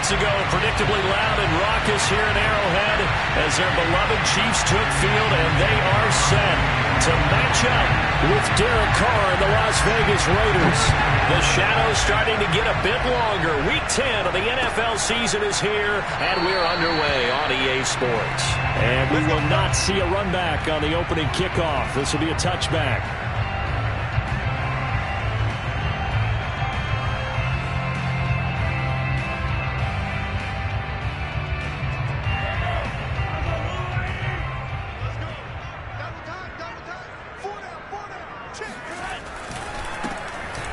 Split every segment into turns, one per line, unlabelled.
minutes ago, predictably loud and raucous here at Arrowhead as their beloved Chiefs took field, and they are set to match up with Derek Carr and the Las Vegas Raiders. The shadow's starting to get a bit longer. Week 10 of the NFL season is here, and we're underway on EA Sports. And we will not see a run back on the opening kickoff. This will be a touchback.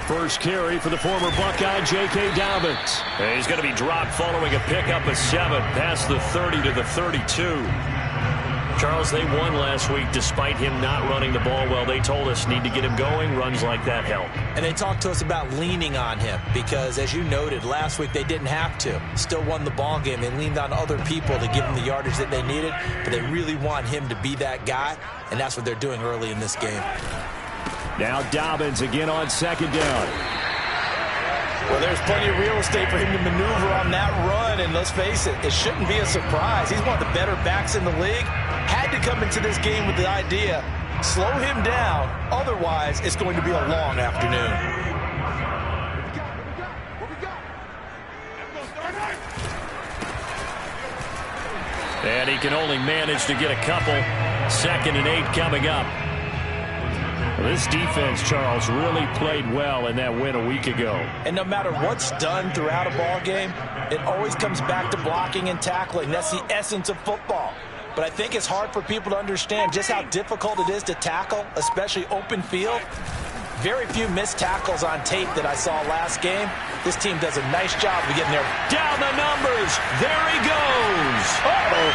First carry for the former Buckeye, J.K. Dobbins. And he's going to be dropped following a pickup of 7 past the 30 to the 32. Charles, they won last week despite him not running the ball well. They told us need to get him going. Runs like that help.
And they talked to us about leaning on him because, as you noted, last week they didn't have to. Still won the ball game. They leaned on other people to give them the yardage that they needed, but they really want him to be that guy, and that's what they're doing early in this game.
Now Dobbins again on second down.
Well, there's plenty of real estate for him to maneuver on that run, and let's face it, it shouldn't be a surprise. He's one of the better backs in the league. Had to come into this game with the idea, slow him down, otherwise it's going to be a long afternoon.
And he can only manage to get a couple. 2nd and 8 coming up. This defense, Charles, really played well in that win a week ago.
And no matter what's done throughout a ball game, it always comes back to blocking and tackling. That's the essence of football. But I think it's hard for people to understand just how difficult it is to tackle, especially open field. Very few missed tackles on tape that I saw last game. This team does a nice job of getting there.
Down the numbers. There he goes. Uh-oh.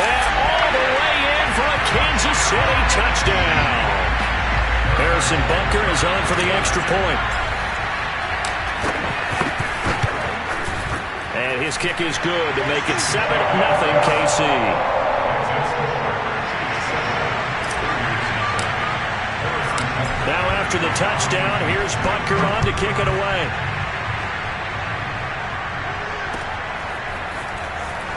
And all the way in for a Kansas City touchdown. Harrison Butker is on for the extra point. And his kick is good to make it 7-0 KC. Now after the touchdown, here's Butker on to kick it away.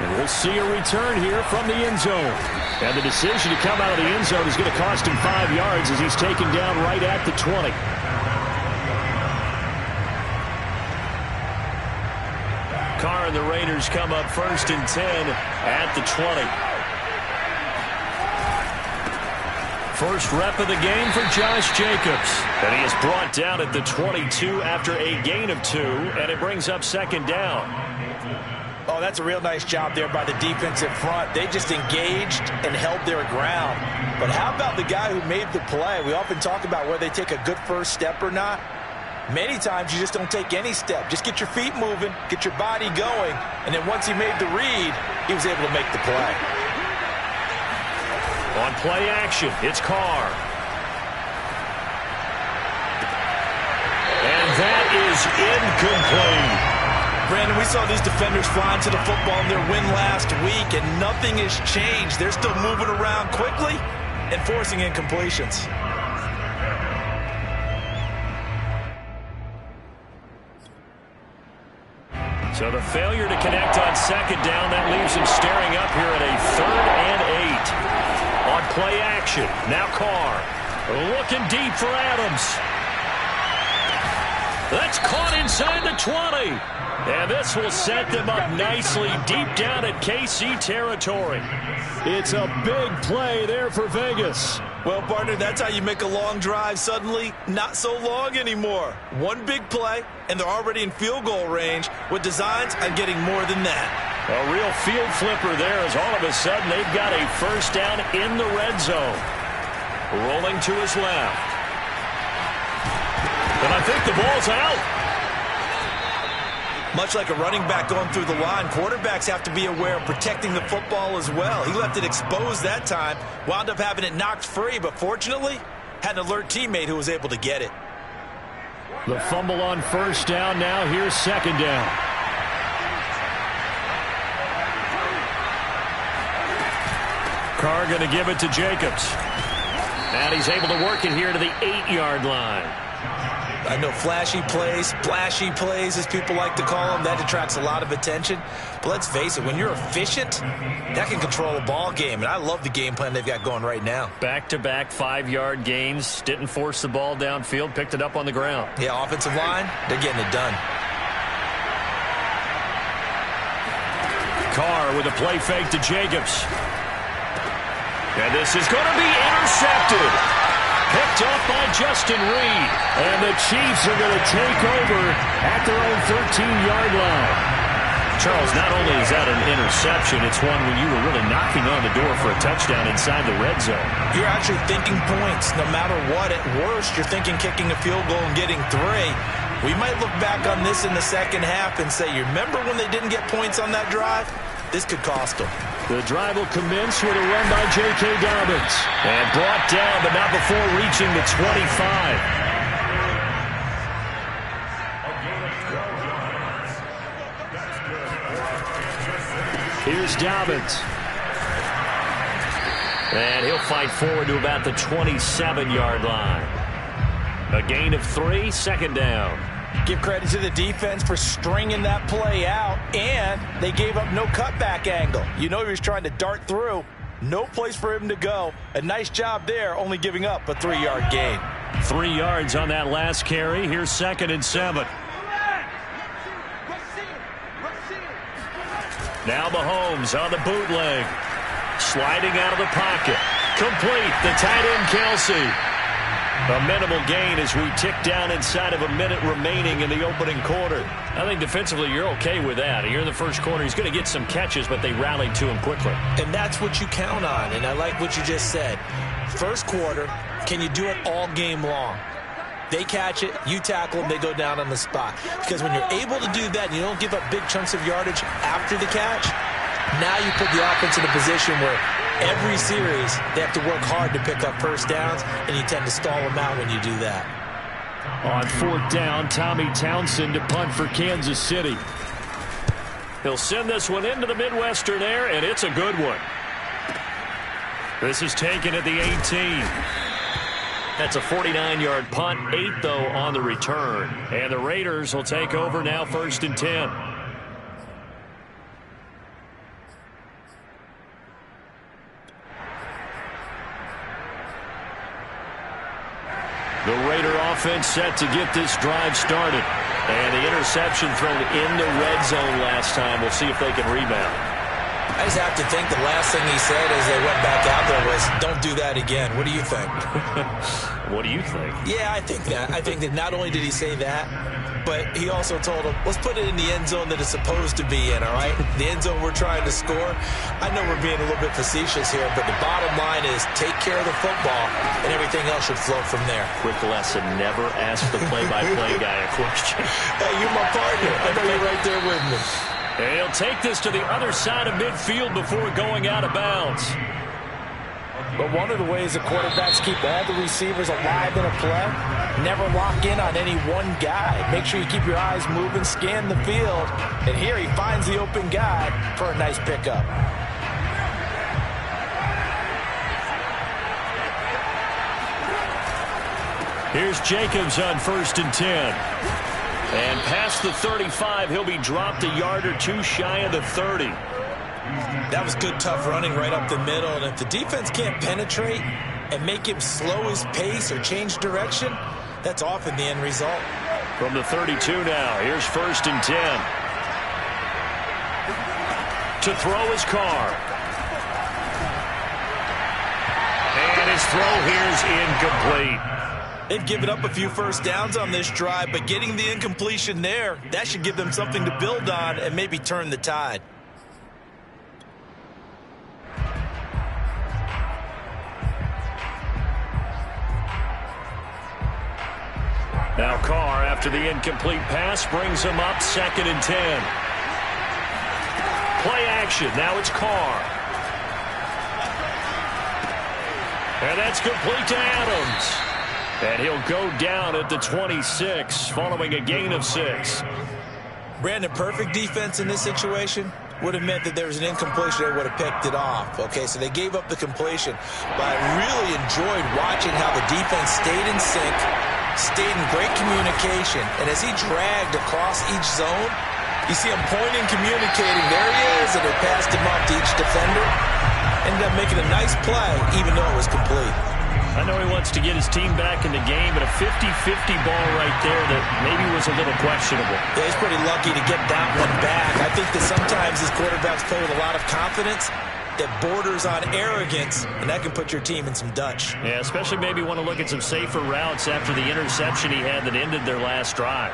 And we'll see a return here from the end zone. And the decision to come out of the end zone is going to cost him 5 yards as he's taken down right at the 20. Carr and the Raiders come up 1st and 10 at the 20. First rep of the game for Josh Jacobs. And he is brought down at the 22 after a gain of 2, and it brings up 2nd down.
Oh, that's a real nice job there by the defensive front. They just engaged and held their ground. But how about the guy who made the play? We often talk about whether they take a good first step or not. Many times you just don't take any step. Just get your feet moving, get your body going, and then once he made the read, he was able to make the play.
On play action, it's Carr. And that is incomplete.
Brandon, we saw these defenders flying to the football in their win last week, and nothing has changed. They're still moving around quickly and forcing incompletions.
So the failure to connect on 2nd down, that leaves him staring up here at a 3rd and 8. On play action, now Carr. Looking deep for Adams. That's caught inside the 20. And this will set them up nicely deep down at KC territory. It's a big play there for Vegas.
Well, partner, that's how you make a long drive suddenly not so long anymore. One big play, and they're already in field goal range with designs on getting more than that.
A real field flipper there as all of a sudden they've got a first down in the red zone. Rolling to his left. And I think the ball's out.
Much like a running back going through the line, quarterbacks have to be aware of protecting the football as well. He left it exposed that time, wound up having it knocked free, but fortunately, had an alert teammate who was able to get it.
The fumble on first down, now here's 2nd down. Carr going to give it to Jacobs. And he's able to work it here to the 8-yard line.
I know flashy plays, splashy plays, as people like to call them, that attracts a lot of attention. But let's face it, when you're efficient, that can control a ball game. And I love the game plan they've got going right now.
Back-to-back 5-yard gains. Didn't force the ball downfield. Picked it up on the ground.
Yeah, offensive line, they're getting it done.
Carr with a play fake to Jacobs. And this is going to be intercepted. Picked off by Justin Reed. And the Chiefs are going to take over at their own 13-yard line. Charles, not only is that an interception, it's one when you were really knocking on the door for a touchdown inside the red zone.
You're actually thinking points no matter what. At worst, you're thinking kicking a field goal and getting 3. We might look back on this in the second half and say, you remember when they didn't get points on that drive? This could cost them.
The drive will commence with a run by J.K. Dobbins. And brought down, but not before reaching the 25. Here's Dobbins. And he'll fight forward to about the 27-yard line. A gain of 3, second down.
Give credit to the defense for stringing that play out, and they gave up no cutback angle. You know he was trying to dart through. No place for him to go. A nice job there, only giving up a 3-yard gain.
3 yards on that last carry. Here's 2nd and 7. Now Mahomes on the bootleg. Sliding out of the pocket. Complete. The tight end, Kelsey. A minimal gain as we tick down inside of a minute remaining in the opening quarter. I think defensively you're okay with that. Here in the first quarter, he's going to get some catches, but they rallied to him quickly.
And that's what you count on, and I like what you just said. First quarter, can you do it all game long? They catch it, you tackle them, they go down on the spot. Because when you're able to do that and you don't give up big chunks of yardage after the catch, now you put the offense in a position where every series they have to work hard to pick up first downs, and you tend to stall them out when you do that.
On 4th down, Tommy Townsend to punt for Kansas City. He'll send this one into the Midwestern air, and it's a good one. This is taken at the 18. That's a 49-yard punt, 8, though, on the return. And the Raiders will take over now 1st and 10. The Raider offense set to get this drive started. And the interception thrown in the red zone last time. We'll see if they can rebound.
I just have to think the last thing he said as they went back out there was, don't do that again. What do you think?
What do you think?
Yeah, I think that. I think that not only did he say that, but he also told him, let's put it in the end zone that it's supposed to be in, all right? The end zone we're trying to score. I know we're being a little bit facetious here, but the bottom line is take care of the football, and everything else should flow from there.
Quick lesson, never ask the play-by-play guy a question.
Hey, you're my partner. I know you're right there with me.
And he'll take this to the other side of midfield before going out of bounds.
But one of the ways the quarterbacks keep all the receivers alive in a play, never lock in on any one guy. Make sure you keep your eyes moving, scan the field. And here he finds the open guy for a nice pickup.
Here's Jacobs on 1st and 10. And past the 35, he'll be dropped a yard or 2 shy of the 30.
That was good, tough running right up the middle. And if the defense can't penetrate and make him slow his pace or change direction, that's often the end result.
From the 32 now, here's 1st and 10. To throw his Carr. And his throw here's incomplete.
They've given up a few first downs on this drive, but getting the incompletion there, that should give them something to build on and maybe turn the tide.
Now Carr, after the incomplete pass, brings him up 2nd and 10. Play action. Now it's Carr. And that's complete to Adams. And he'll go down at the 26 following a gain of 6.
Brandon, perfect defense in this situation would have meant that there was an incompletion. They would have picked it off. Okay, so they gave up the completion. But I really enjoyed watching how the defense stayed in sync, stayed in great communication, and as he dragged across each zone, you see him pointing, communicating. There he is, and they passed him up to each defender. Ended up making a nice play, even though it was complete.
I know he wants to get his team back in the game, but a 50-50 ball right there that maybe was a little questionable.
Yeah, he's pretty lucky to get that one back. I think that sometimes his quarterbacks play with a lot of confidence that borders on arrogance, and that can put your team in some Dutch.
Yeah, especially maybe want to look at some safer routes after the interception he had that ended their last drive.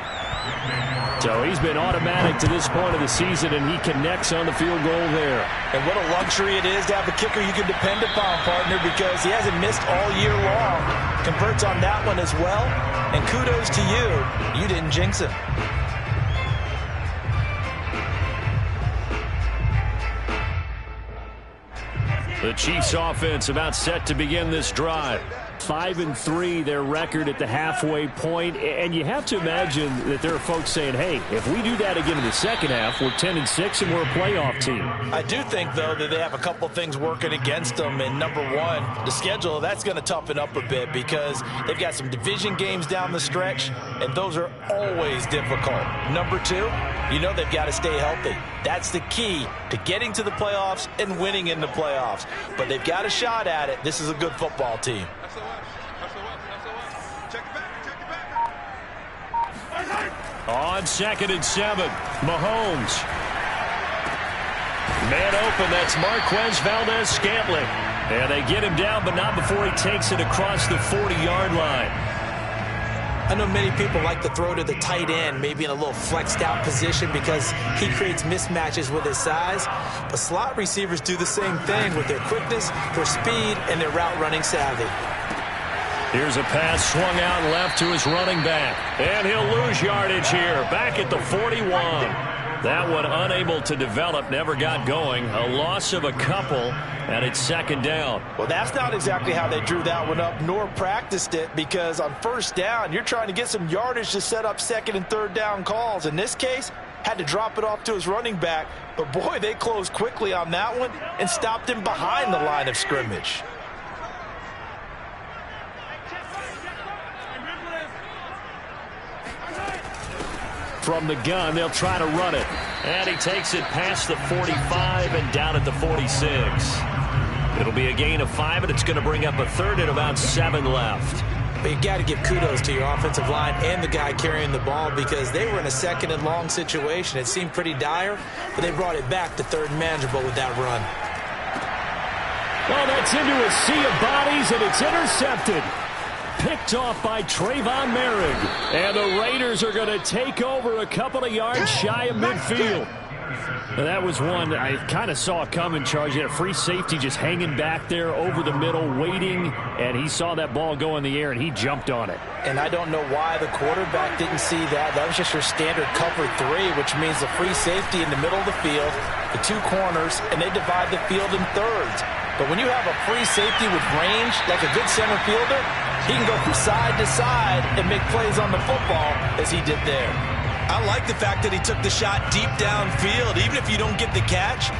So he's been automatic to this point of the season, and he connects on the field goal there.
And what a luxury it is to have a kicker you can depend upon, partner, because he hasn't missed all year long. Converts on that one as well, and kudos to you. You didn't jinx him.
The Chiefs offense about set to begin this drive. 5-3 their record at the halfway point, and you have to imagine that there are folks saying, hey, if we do that again in the second half, we're 10-6 and we're a playoff team.
I do think, though, that they have a couple things working against them, and number one, the schedule, that's going to toughen up a bit because they've got some division games down the stretch, and those are always difficult. Number two, you know they've got to stay healthy. That's the key to getting to the playoffs and winning in the playoffs. But they've got a shot at it. This is a good football team.
On 2nd and 7, Mahomes. Man open, that's Marquez Valdez-Scantling. And they get him down, but not before he takes it across the 40-yard line.
I know many people like to throw to the tight end, maybe in a little flexed out position because he creates mismatches with his size. But slot receivers do the same thing with their quickness, their speed, and their route running savvy.
Here's a pass swung out left to his running back. And he'll lose yardage here, back at the 41. That one unable to develop, never got going. A loss of a couple, and it's 2nd down.
Well, that's not exactly how they drew that one up, nor practiced it, because on 1st down, you're trying to get some yardage to set up 2nd and 3rd down calls. In this case, had to drop it off to his running back. But, boy, they closed quickly on that one and stopped him behind the line of scrimmage.
From the gun, they'll try to run it. And he takes it past the 45 and down at the 46. It'll be a gain of 5, and it's going to bring up a 3rd and about 7 left.
But you got to give kudos to your offensive line and the guy carrying the ball because they were in a 2nd and long situation. It seemed pretty dire, but they brought it back to 3rd and manageable with that run.
Well, that's into a sea of bodies, and it's intercepted. Picked off by Trayvon Merrick. And the Raiders are going to take over a couple of yards shy of midfield. And that was one I kind of saw coming, Charles. You had a free safety just hanging back there over the middle, waiting, and he saw that ball go in the air, and he jumped on it.
And I don't know why the quarterback didn't see that. That was just your standard cover 3, which means the free safety in the middle of the field, the 2 corners, and they divide the field in thirds. But when you have a free safety with range, like a good center fielder, he can go from side to side and make plays on the football as he did there. I like the fact that he took the shot deep downfield. Even if you don't get the catch,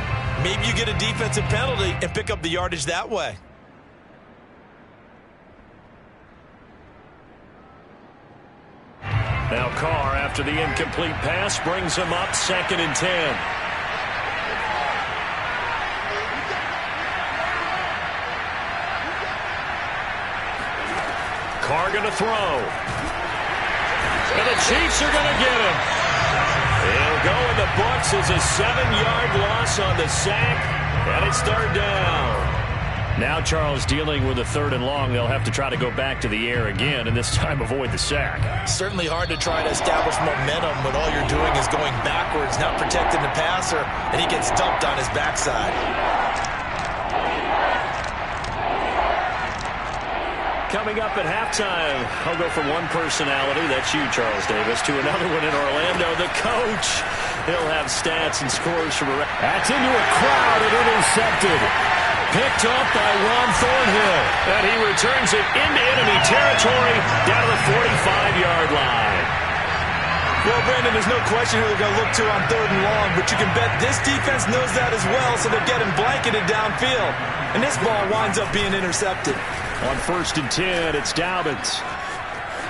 maybe you get a defensive penalty and pick up the yardage that way.
Now Carr, after the incomplete pass, brings him up 2nd and 10. Carr going to throw. And the Chiefs are going to get him. He'll go in the books as a 7-yard loss on the sack, and it's 3rd down. Now Charles dealing with a 3rd and long. They'll have to try to go back to the air again, and this time avoid the sack.
Certainly hard to try to establish momentum when all you're doing is going backwards, not protecting the passer, and he gets dumped on his backside.
Coming up at halftime, I'll go from one personality, that's you, Charles Davis, to another one in Orlando, the coach. He'll have stats and scores from around. That's into a crowd and intercepted. Picked up by Ron Thornhill. And he returns it into enemy territory down to the 45-yard line.
Well, Brandon, there's no question who they're going to look to on 3rd and long, but you can bet this defense knows that as well, so they're getting blanketed downfield. And this ball winds up being intercepted.
On 1st and 10, it's Dobbins.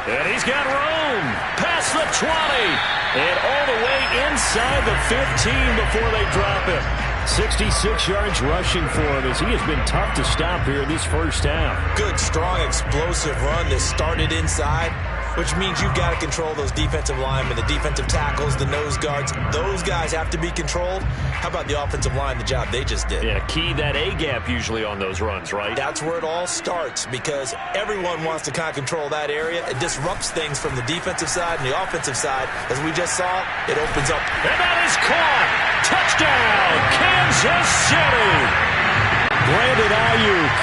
And he's got room. Past the 20. And all the way inside the 15 before they drop him. 66 yards rushing for him as he has been tough to stop here in this first half.
Good, strong, explosive run that started inside, which means you've got to control those defensive linemen, the defensive tackles, the nose guards. Those guys have to be controlled. How about the offensive line, the job they just did?
Yeah, key that A-gap usually on those runs, right?
That's where it all starts because everyone wants to kind of control that area. It disrupts things from the defensive side and the offensive side. As we just saw, it opens up.
And that is caught. Touchdown, Kansas City. Brandon Ayuk,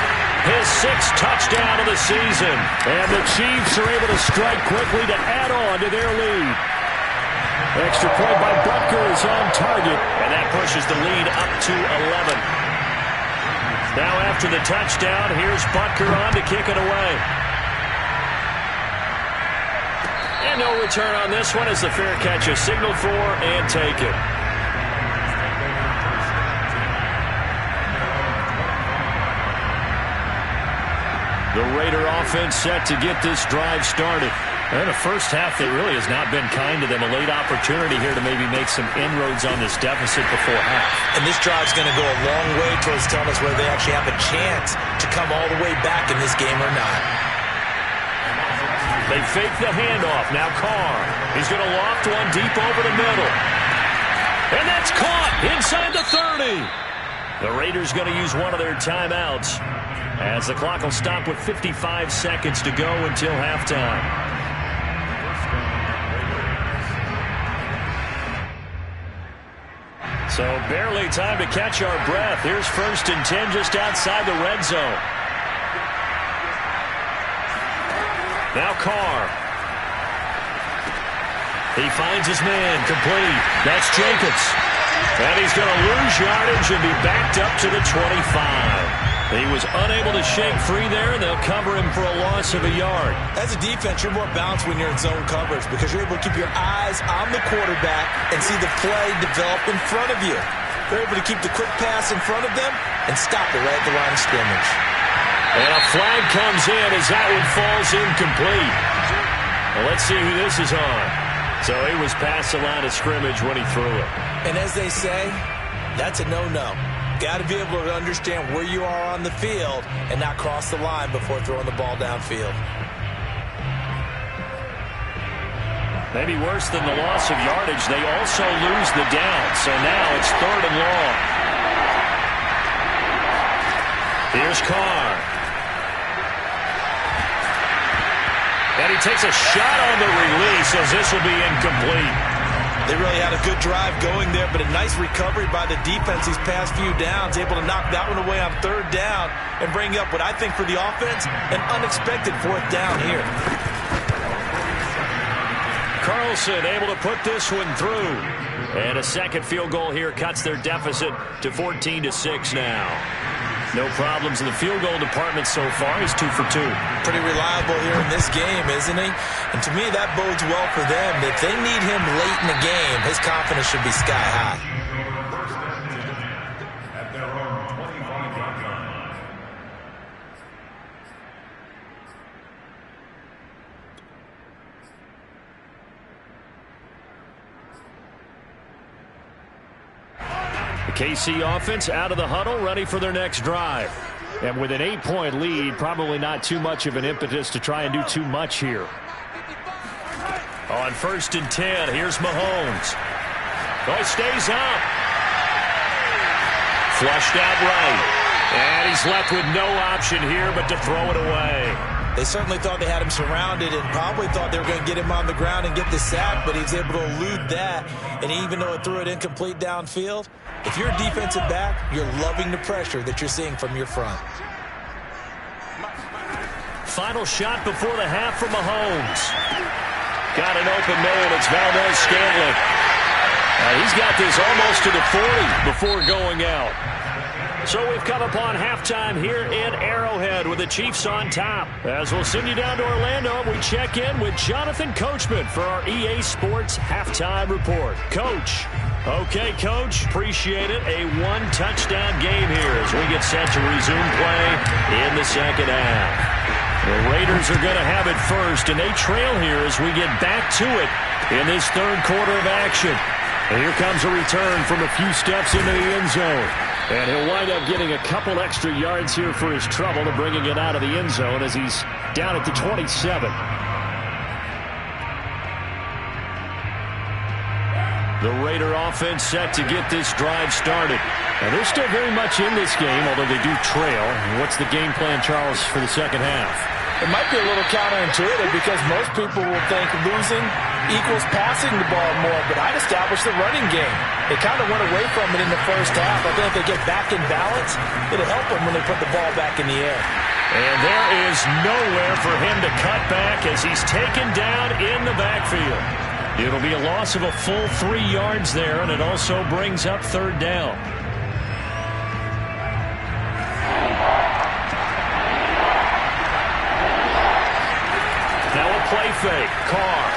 his 6th touchdown of the season. And the Chiefs are able to strike quickly to add on to their lead. Extra point by Butker is on target, and that pushes the lead up to 11. Now after the touchdown, here's Butker on to kick it away. And no return on this one as the fair catch is signaled for and taken. The Raider offense set to get this drive started. And the first half, that really has not been kind to them. A late opportunity here to maybe make some inroads on this deficit before half.
And this drive's going to go a long way towards telling us whether they actually have a chance to come all the way back in this game or not.
They fake the handoff. Now Carr. He's going to loft one deep over the middle. And that's caught inside the 30. The Raiders going to use one of their timeouts as the clock will stop with 55 seconds to go until halftime. So barely time to catch our breath. Here's 1st and 10 just outside the red zone. Now Carr. He finds his man complete. That's Jacobs. And he's going to lose yardage and be backed up to the 25. He was unable to shake free there, and they'll cover him for a loss of a yard.
As a defense, you're more balanced when you're in zone coverage because you're able to keep your eyes on the quarterback and see the play develop in front of you. They're able to keep the quick pass in front of them and stop it right at the line of scrimmage.
And a flag comes in as that one falls incomplete. Well, let's see who this is on. So he was past the line of scrimmage when he threw it.
And as they say, that's a no-no. Got to be able to understand where you are on the field and not cross the line before throwing the ball downfield.
Maybe worse than the loss of yardage, they also lose the down. So now it's 3rd and long. Here's Carr. And he takes a shot on the release as this will be incomplete.
They really had a good drive going there, but a nice recovery by the defense these past few downs, able to knock that one away on 3rd down and bring up what I think for the offense, an unexpected 4th down here.
Carlson able to put this one through. And a second field goal here cuts their deficit to 14-6 now. No problems in the field goal department so far. He's 2 for 2.
Pretty reliable here in this game, isn't he? And to me, that bodes well for them. If they need him late in the game, his confidence should be sky high.
KC offense out of the huddle, ready for their next drive. And with an 8-point lead, probably not too much of an impetus to try and do too much here. On 1st and 10, here's Mahomes. Oh, he stays up. Flushed out right. And he's left with no option here but to throw it away.
They certainly thought they had him surrounded and probably thought they were going to get him on the ground and get the sack, but he was able to elude that. And even though it threw it incomplete downfield, if you're a defensive back, you're loving the pressure that you're seeing from your front.
Final shot before the half from Mahomes. Got an open man. It's Valdez-Scantling. He's got this almost to the 40 before going out. So we've come upon halftime here in Arrowhead with the Chiefs on top. As we'll send you down to Orlando, we check in with Jonathan Coachman for our EA Sports Halftime Report. Coach. Okay, Coach. Appreciate it. A one-touchdown game here as we get set to resume play in the second half. The Raiders are going to have it first, and they trail here as we get back to it in this third quarter of action. And here comes a return from a few steps into the end zone. And he'll wind up getting a couple extra yards here for his trouble to bringing it out of the end zone as he's down at the 27. The Raider offense set to get this drive started. And they're still very much in this game, although they do trail. What's the game plan, Charles, for the second half?
It might be a little counterintuitive because most people will think losing equals passing the ball more, but I'd establish the running game. They kind of went away from it in the first half. I think if they get back in balance, it'll help them when they put the ball back in the air.
And there is nowhere for him to cut back as he's taken down in the backfield. It'll be a loss of a full 3 yards there, and it also brings up third down. Now a play fake. Carr.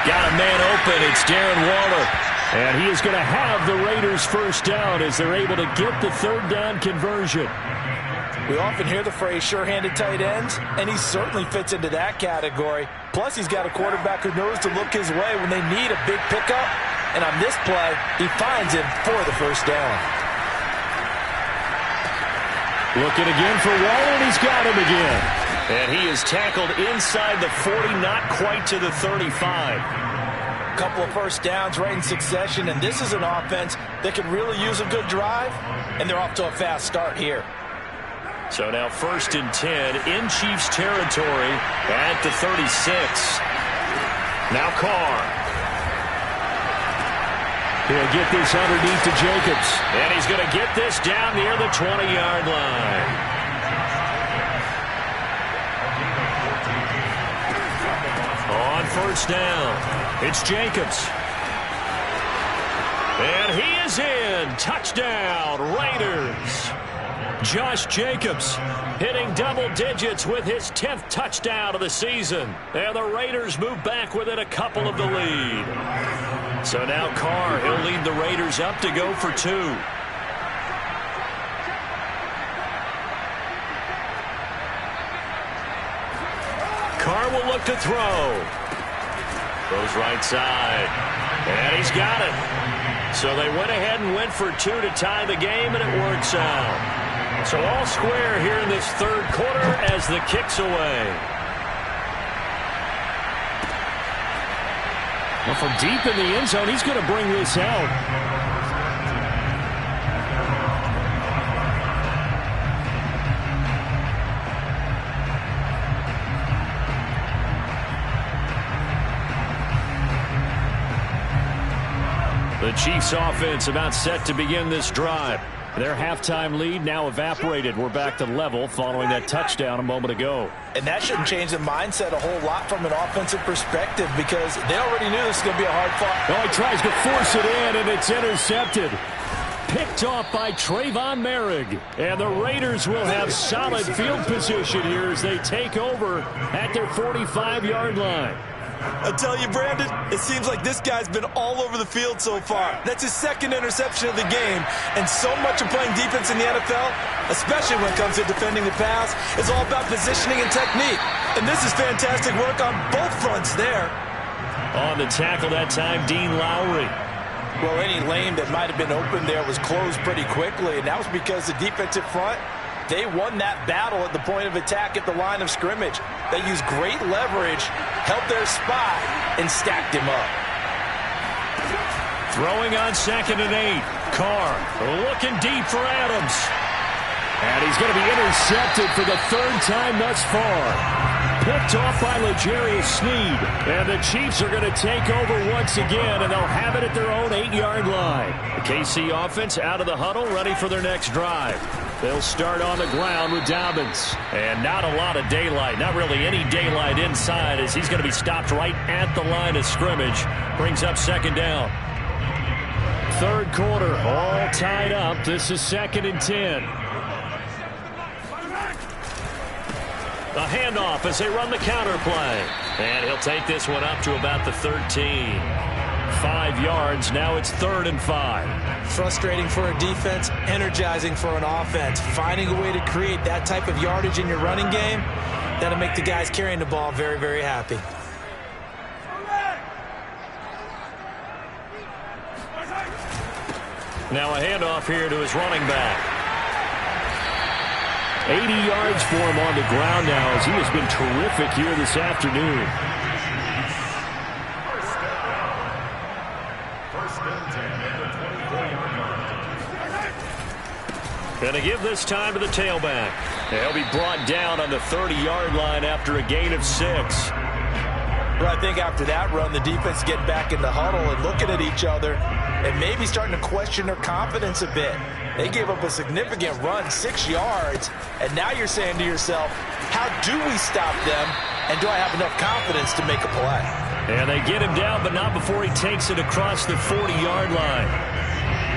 Got a man open. It's Darren Waller. And he is going to have the Raiders first down as they're able to get the third down conversion.
We often hear the phrase sure-handed tight ends, and he certainly fits into that category. Plus, he's got a quarterback who knows to look his way when they need a big pickup. And on this play, he finds him for the first down.
Looking again for Waller, and he's got him again. And he is tackled inside the 40, not quite to the 35.
A couple of first downs right in succession, and this is an offense that can really use a good drive, and they're off to a fast start here.
So now 1st and 10 in Chiefs territory at the 36. Now Carr. He'll get this underneath to Jacobs. And he's going to get this down near the 20-yard line. On first down, it's Jacobs. And he is in. Touchdown, Raiders. Josh Jacobs hitting double digits with his 10th touchdown of the season. And the Raiders move back within a couple of the lead. So now Carr, he'll lead the Raiders up to go for 2. Carr will look to throw. Goes right side. And he's got it. So they went ahead and went for 2 to tie the game, and it works out. So all square here in this third quarter as the kick's away. Well, from deep in the end zone, he's going to bring this out. The Chiefs offense about set to begin this drive. Their halftime lead now evaporated. We're back to level following that touchdown a moment ago.
And that shouldn't change the mindset a whole lot from an offensive perspective because they already knew this was going to be a hard fought.
Oh, he tries to force it in, and it's intercepted. Picked off by Trayvon Merrick. And the Raiders will have solid field position here as they take over at their 45-yard line.
I tell you, Brandon, it seems like this guy's been all over the field so far. That's his 2nd interception of the game. And so much of playing defense in the NFL, especially when it comes to defending the pass, is all about positioning and technique. And this is fantastic work on both fronts there.
On the tackle that time, Dean Lowry.
Well, any lane that might have been open there was closed pretty quickly, and that was because the defensive front, they won that battle at the point of attack at the line of scrimmage. They used great leverage, held their spot, and stacked him up.
Throwing on 2nd and 8. Carr looking deep for Adams. And he's going to be intercepted for the 3rd time thus far. Picked off by L'Jarius Sneed. And the Chiefs are going to take over once again, and they'll have it at their own 8-yard line. The KC offense out of the huddle, ready for their next drive. They'll start on the ground with Dobbins. And not a lot of daylight, not really any daylight inside as he's going to be stopped right at the line of scrimmage. Brings up 2nd down. Third quarter, all tied up. This is 2nd and 10. A handoff as they run the counter play. And he'll take this one up to about the 13. 5 yards. Now it's 3rd and 5.
Frustrating for a defense, energizing for an offense. Finding a way to create that type of yardage in your running game, that'll make the guys carrying the ball very, very happy.
Now a handoff here to his running back. 80 yards for him on the ground now as he has been terrific here this afternoon. Going to give this time to the tailback. He'll be brought down on the 30-yard line after a gain of 6.
Well, I think after that run, the defense getting back in the huddle and looking at each other and maybe starting to question their confidence a bit. They gave up a significant run, 6 yards, and now you're saying to yourself, how do we stop them, and do I have enough confidence to make a play?
And they get him down, but not before he takes it across the 40-yard line.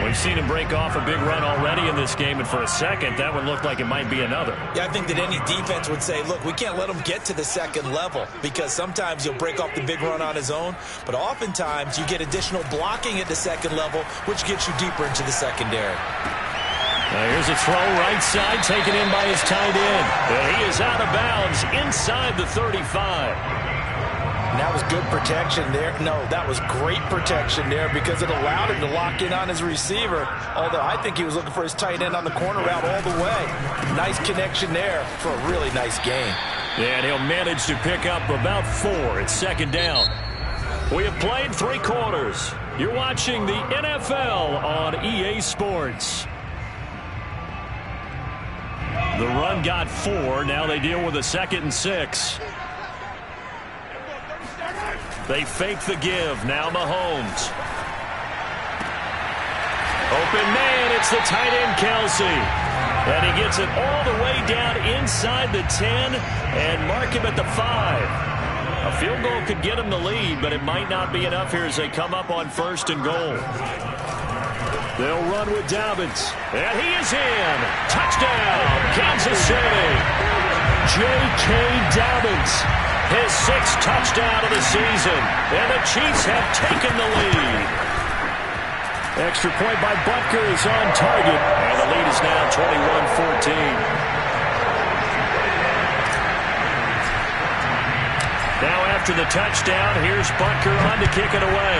We've seen him break off a big run already in this game, and for a second, that one looked like it might be another.
Yeah, I think that any defense would say, look, we can't let him get to the second level because sometimes he'll break off the big run on his own, but oftentimes you get additional blocking at the second level, which gets you deeper into the secondary.
Now here's a throw right side, taken in by his tight end. And he is out of bounds inside the 35.
And that was good protection there. No, that was great protection there because it allowed him to lock in on his receiver, although I think he was looking for his tight end on the corner route all the way. Nice connection there for a really nice gain.
And he'll manage to pick up about 4. It's 2nd down. We have played 3 quarters. You're watching the NFL on EA Sports. The run got 4. Now they deal with a 2nd and 6. They fake the give. Now Mahomes. Open man. It's the tight end, Kelsey. And he gets it all the way down inside the 10 and mark him at the 5. A field goal could get him the lead, but it might not be enough here as they come up on 1st and goal. They'll run with Dobbins. And he is in. Touchdown, Kansas City. J.K. Dobbins. His 6th touchdown of the season. And the Chiefs have taken the lead. Extra point by Butker is on target. And the lead is now 21-14. Now after the touchdown, here's Butker on to kick it away.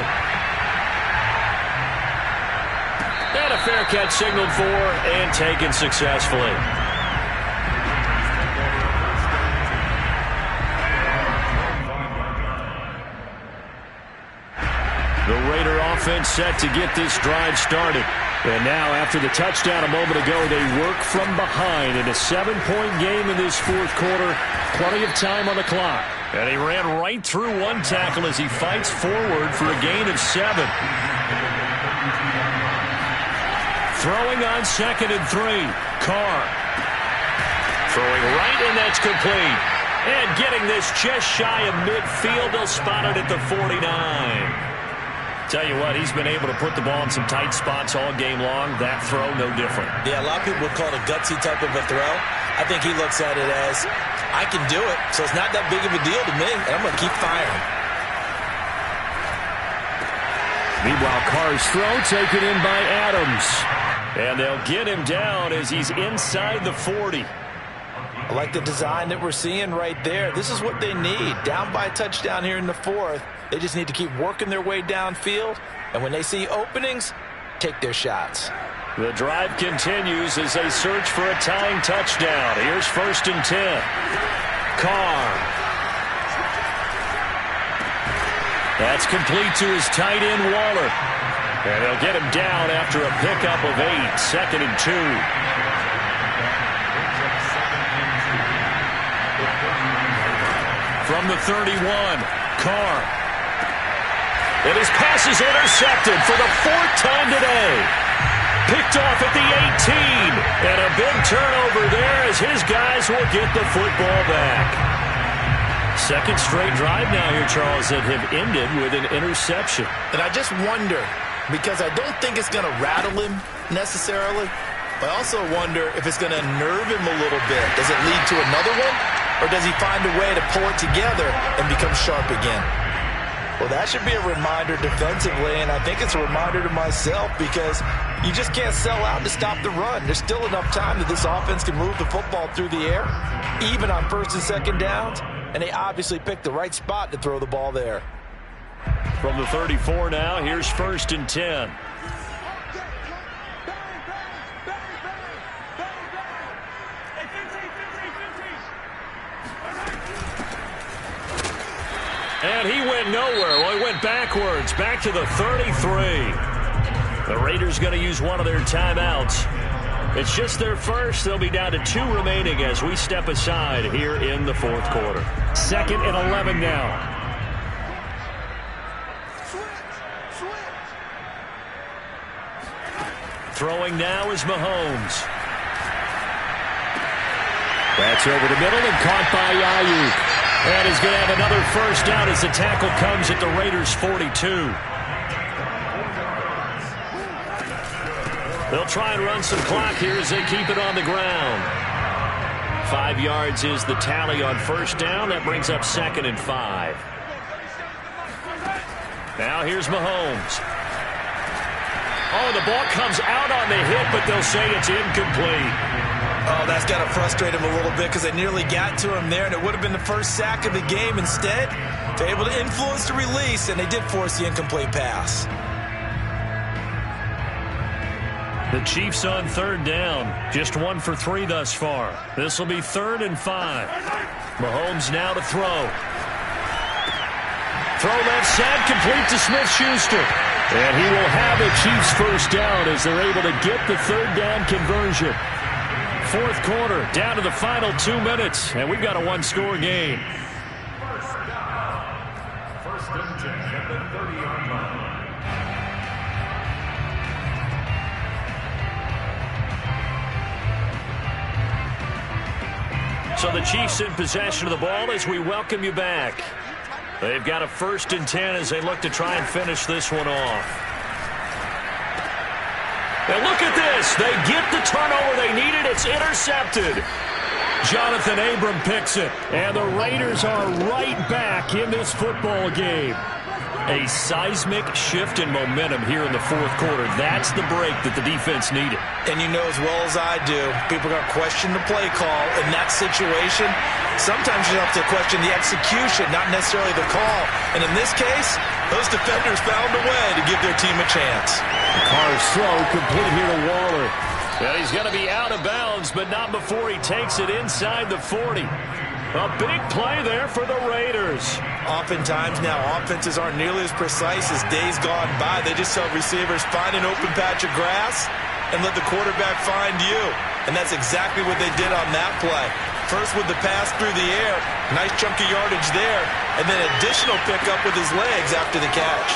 And a fair catch signaled for and taken successfully. The Raider offense set to get this drive started. And now, after the touchdown a moment ago, they work from behind in a 7-point game in this 4th quarter. Plenty of time on the clock. And he ran right through one tackle as he fights forward for a gain of 7. Throwing on 2nd and 3. Carr. Throwing right, and that's complete. And getting this just shy of midfield. They'll spot it at the 49. Tell you what, he's been able to put the ball in some tight spots all game long. That throw, no different.
Yeah, a lot of people would call it a gutsy type of a throw. I think he looks at it as, I can do it, so it's not that big of a deal to me, and I'm going to keep firing.
Meanwhile, Carr's throw taken in by Adams. And they'll get him down as he's inside the 40.
I like the design that we're seeing right there. This is what they need. Down by a touchdown here in the 4th. They just need to keep working their way downfield. And when they see openings, take their shots.
The drive continues as they search for a tying touchdown. Here's 1st and 10. Carr. That's complete to his tight end, Waller. And they'll get him down after a pickup of 8. 2nd and 2. From the 31, Carr. And his pass is intercepted for the 4th time today. Picked off at the 18. And a big turnover there as his guys will get the football back. 2nd straight drive now here, Charles, that have ended with an interception.
And I just wonder, because I don't think it's going to rattle him necessarily, but I also wonder if it's going to nerve him a little bit. Does it lead to another one? Or does he find a way to pull it together and become sharp again? Well, that should be a reminder defensively, and I think it's a reminder to myself because you just can't sell out to stop the run. There's still enough time that this offense can move the football through the air, even on first and second downs, and they obviously picked the right spot to throw the ball there.
From the 34 now, here's 1st and 10. And he went nowhere. Well, he went backwards, back to the 33. The Raiders going to use one of their timeouts. It's just their first. They'll be down to 2 remaining as we step aside here in the 4th quarter. 2nd and 11 now. Throwing now is Mahomes. That's over the middle and caught by Ayuk. And he's going to have another first down as the tackle comes at the Raiders' 42. They'll try and run some clock here as they keep it on the ground. 5 yards is the tally on first down. That brings up 2nd and 5. Now here's Mahomes. Oh, the ball comes out on the hit, but they'll say it's incomplete.
Oh, that's got to frustrate him a little bit because they nearly got to him there, and it would have been the first sack of the game. Instead, they're able to influence the release, and they did force the incomplete pass.
The Chiefs on 3rd down. Just 1 for 3 thus far. This will be 3rd and 5. Mahomes now to throw. Throw left side, complete to Smith-Schuster. And he will have the Chiefs first down as they're able to get the 3rd down conversion. 4th quarter, down to the final 2 minutes, and we've got a 1-score game.
First and 10 at the 30-yard line.
So the Chiefs in possession of the ball as we welcome you back. They've got a 1st and 10 as they look to try and finish this one off. And look at this. They get the turnover they needed. It's intercepted. Jonathan Abram picks it. And the Raiders are right back in this football game. A seismic shift in momentum here in the 4th quarter. That's the break that the defense needed.
And you know as well as I do, people are going to question the play call in that situation. Sometimes you have to question the execution, not necessarily the call. And in this case, those defenders found a way to give their team a chance.
The car's slow, complete here to Waller. And he's going to be out of bounds, but not before he takes it inside the 40. A big play there for the Raiders.
Oftentimes now, offenses aren't nearly as precise as days gone by. They just tell receivers, find an open patch of grass and let the quarterback find you. And that's exactly what they did on that play. First with the pass through the air, nice chunky yardage there, and then additional pickup with his legs after the catch.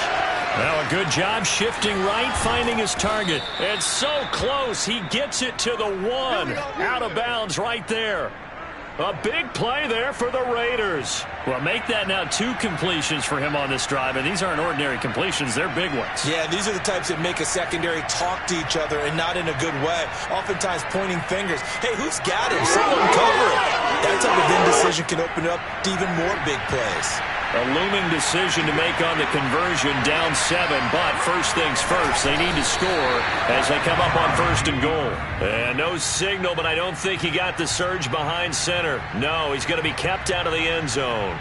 Well, a good job shifting right, finding his target. And so close, he gets it to the 1. Out of bounds right there. A big play there for the Raiders. Well, make that now 2 completions for him on this drive, and these aren't ordinary completions. They're big ones.
Yeah, these are the types that make a secondary talk to each other and not in a good way. Oftentimes pointing fingers. Hey, who's got him? Someone cover it. That type of indecision can open up to even more big plays.
A looming decision to make on the conversion, down 7, but first things first, they need to score as they come up on 1st and goal. And no signal, but I don't think he got the surge behind center. No, he's going to be kept out of the end zone.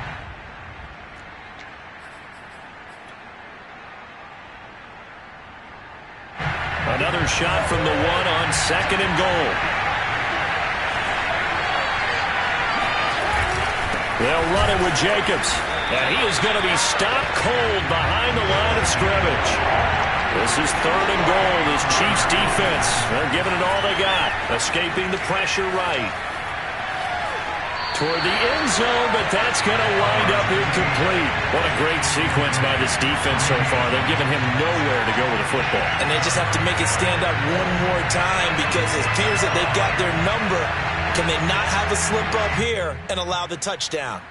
Another shot from the 1 on 2nd and goal. They'll run it with Jacobs. And he is going to be stopped cold behind the line of scrimmage. This is 3rd and goal. This Chiefs defense, they're giving it all they got. Escaping the pressure right. Toward the end zone, but that's going to wind up incomplete. What a great sequence by this defense so far. They've given him nowhere to go with the football.
And they just have to make it stand up one more time because it appears that they've got their number. Can they not have a slip up here and allow the touchdown?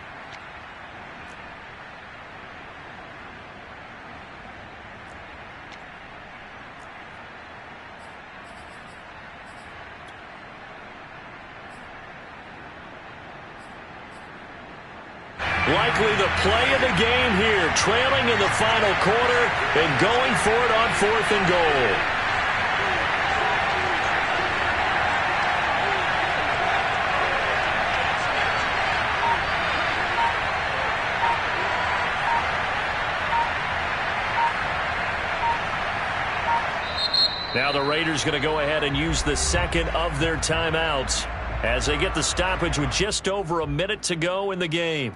Likely the play of the game here, trailing in the final quarter and going for it on 4th and goal. Now the Raiders going to go ahead and use the second of their timeouts as they get the stoppage with just over a minute to go in the game.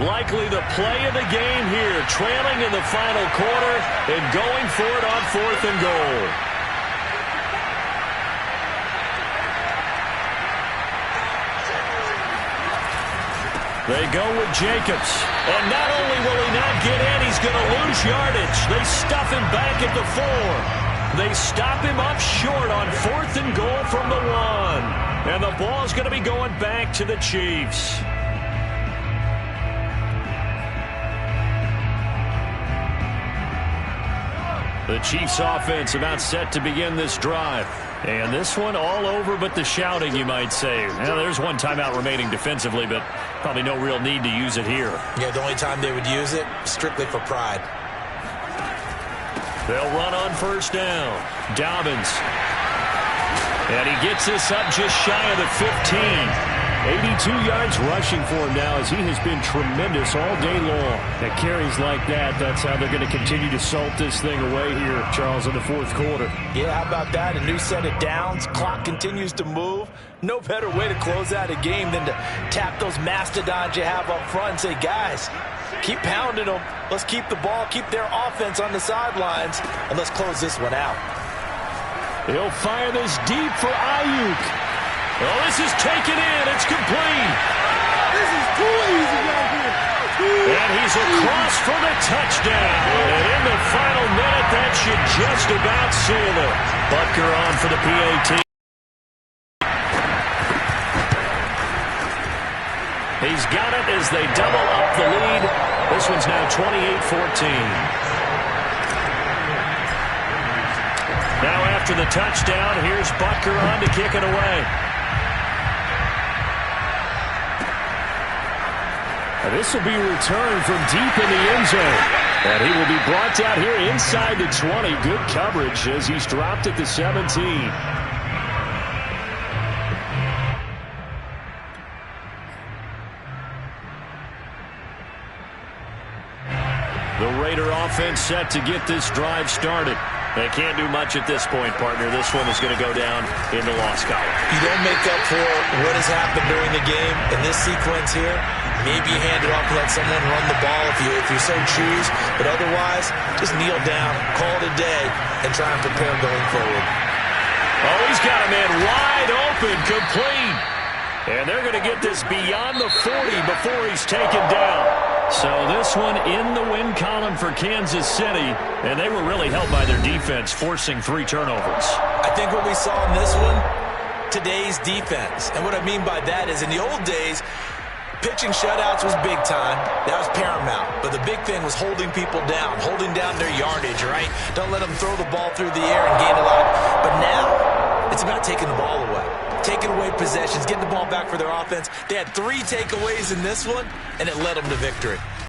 Likely the play of the game here, trailing in the final quarter and going for it on 4th and goal. They go with Jacobs. And not only will he not get in, he's going to lose yardage. They stuff him back at the 4. They stop him up short on 4th and goal from the 1. And the ball's going to be going back to the Chiefs. The Chiefs offense about set to begin this drive. And this one all over but the shouting, you might say. Now, there's one timeout remaining defensively, but probably no real need to use it here.
Yeah, the only time they would use it, strictly for pride.
They'll run on 1st down. Dobbins. And he gets this up just shy of the 15. 82 yards rushing for him now as he has been tremendous all day long. At carries like that, that's how they're going to continue to salt this thing away here, Charles, in the 4th quarter.
Yeah, how about that? A new set of downs. Clock continues to move. No better way to close out a game than to tap those mastodons you have up front and say, guys, keep pounding them. Let's keep the ball, keep their offense on the sidelines, and let's close this one out.
He'll fire this deep for Ayuk. Oh, this is taken in. It's complete.
This is too easy right here.
And he's across for the touchdown. And in the final minute, that should just about seal it. Butker on for the PAT. He's got it as they double up the lead. This one's now 28-14. Now after the touchdown, here's Butker on to kick it away. This will be returned from deep in the end zone. And he will be brought down here inside the 20. Good coverage as he's dropped at the 17. The Raider offense set to get this drive started. They can't do much at this point, partner. This one is going to go down in the loss column.
You don't make up for what has happened during the game in this sequence here. Maybe you hand it off and let someone run the ball if you so choose. But otherwise, just kneel down, call it a day, and try and prepare going forward.
Oh, he's got a man wide open, complete. And they're going to get this beyond the 40 before he's taken down. So this one in the win column for Kansas City, and they were really helped by their defense, forcing 3 turnovers.
I think what we saw in this one, today's defense. And what I mean by that is in the old days, pitching shutouts was big time. That was paramount. But the big thing was holding people down, holding down their yardage, right? Don't let them throw the ball through the air and gain a lot. But now, it's about taking the ball away. Taking away possessions, getting the ball back for their offense. They had 3 takeaways in this one, and it led them to victory.